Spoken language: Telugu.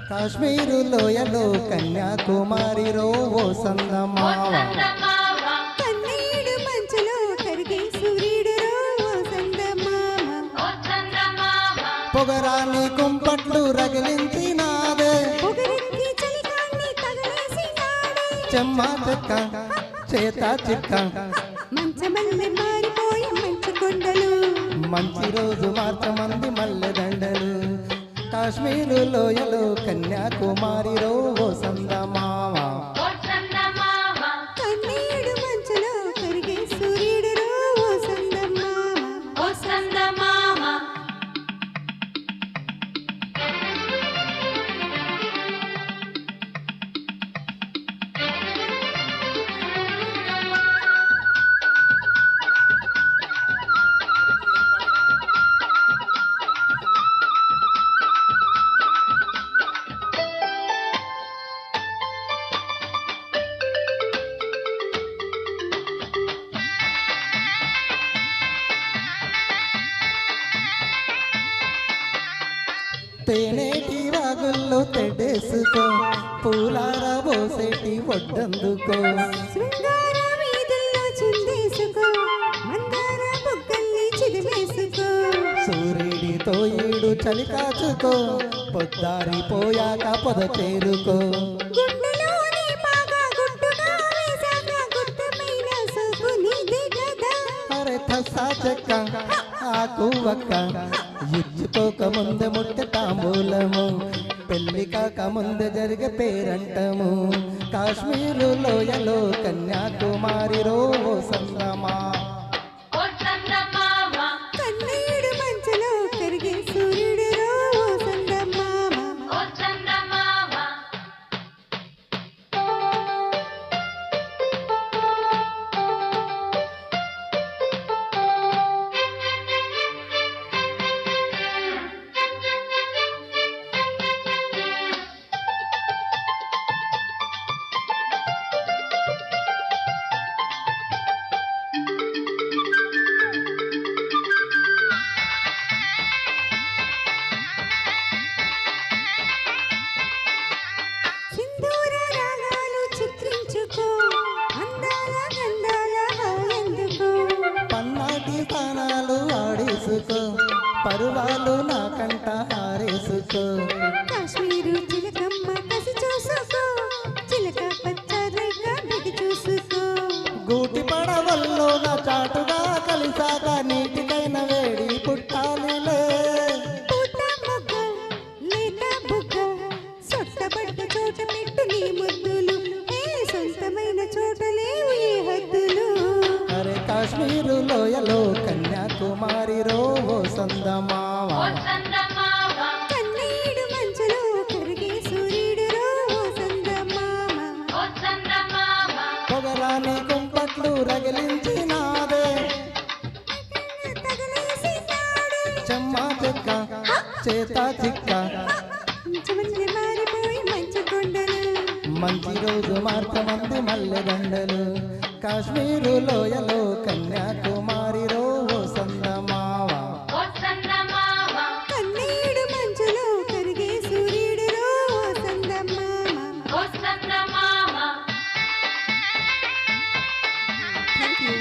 కాశ్మీరు లోయలో కన్యాకుమారి ఓ సందమావ కన్నీడు మంచులో కరిగే సూర్యుడు ఓ సందమావ పొగరాని కుంపట్లు రగిలించినాదే పొగరెక్కి చలికాన్ని తగిలేసినాడే చెమ్మ చెక్క చేత చిక్క మంచమల్లె మారిపోయి మంచు కొండలు మంచి రోజు మార్చమంది మల్లె దండలు కాశ్మీరు లోయలో కన్యాకుమారి ఓ సందమావ కన్నీడు మంచులో కరిగే సూర్యుడు ఓ సందమావ తేనేటి వాగుల్లో తెడేసుకో పూలార పోసేటి వడ్డందుకో శృంగార వీధుల్లో చిందేసుకో మందార బుగ్గల్ని చిదిమేసుకో సూర్యుడితో ఏడు చలి కాచుకో పొద్దారిపోయాక పొద చేరుకో గుండెలోని బాగా గుట్టుగా వేసాక గుట్టమైన సోకు నీదే కదా అరే తస్సా చెక్క ఆకు వక్క ఇచ్చుకోక ముందే ముట్టె తాంబూలము పెళ్లి కాక ముందే జరిగే పేరంటము కాశ్మీరు లోయలో కన్యాకుమారి ఓ సందమా కన్నీడు మంచులో కరిగే సూర్యుడు ఓ సందమామ సింధూర రాగాలు చిత్రించుకో అందాల గంధాల హాయందుకో పన్నాటి స్థానాలు ఆడేసుకో పరువాలు నా కంట హారేసుకో కాశ్మీరు చిలకమ్మ కసి చూసుకో చిలక పచ్చ రేఖ బిగి చూసుకో గూటి పడవల్లో నా చాటుగా కలిసాక నీటికైన వేడి పుట్టాలిలే పూత మొగ్గ లేత బుగ్గ సొట్టబడ్డ చోట పెట్టు నీ ముద్దులు ఏ సొంతమైన చోట లేవు ఏ హద్దులు అరే కాశ్మీరు లోయలో కన్యాకుమారి ఓ సందమావ కన్నీడు మంచులో కరిగే సూర్యుడు ఓ సందమామ పొగరాని కుంపట్లు రగిలించినాదే తగలేసినాడు చెమ్మ చెక్క చేత చిక్క మంచమల్లె మారిపోయి మంచు కొండలు మంచి రోజు మార్చమంది మల్లె దండలు కాశ్మీరు లోయలో కన్యాకుమారి ఓ సందమావ కన్నీడు మంచులో కరిగే సూర్యుడు ఓ సందమామ థ్యాంక్ యూ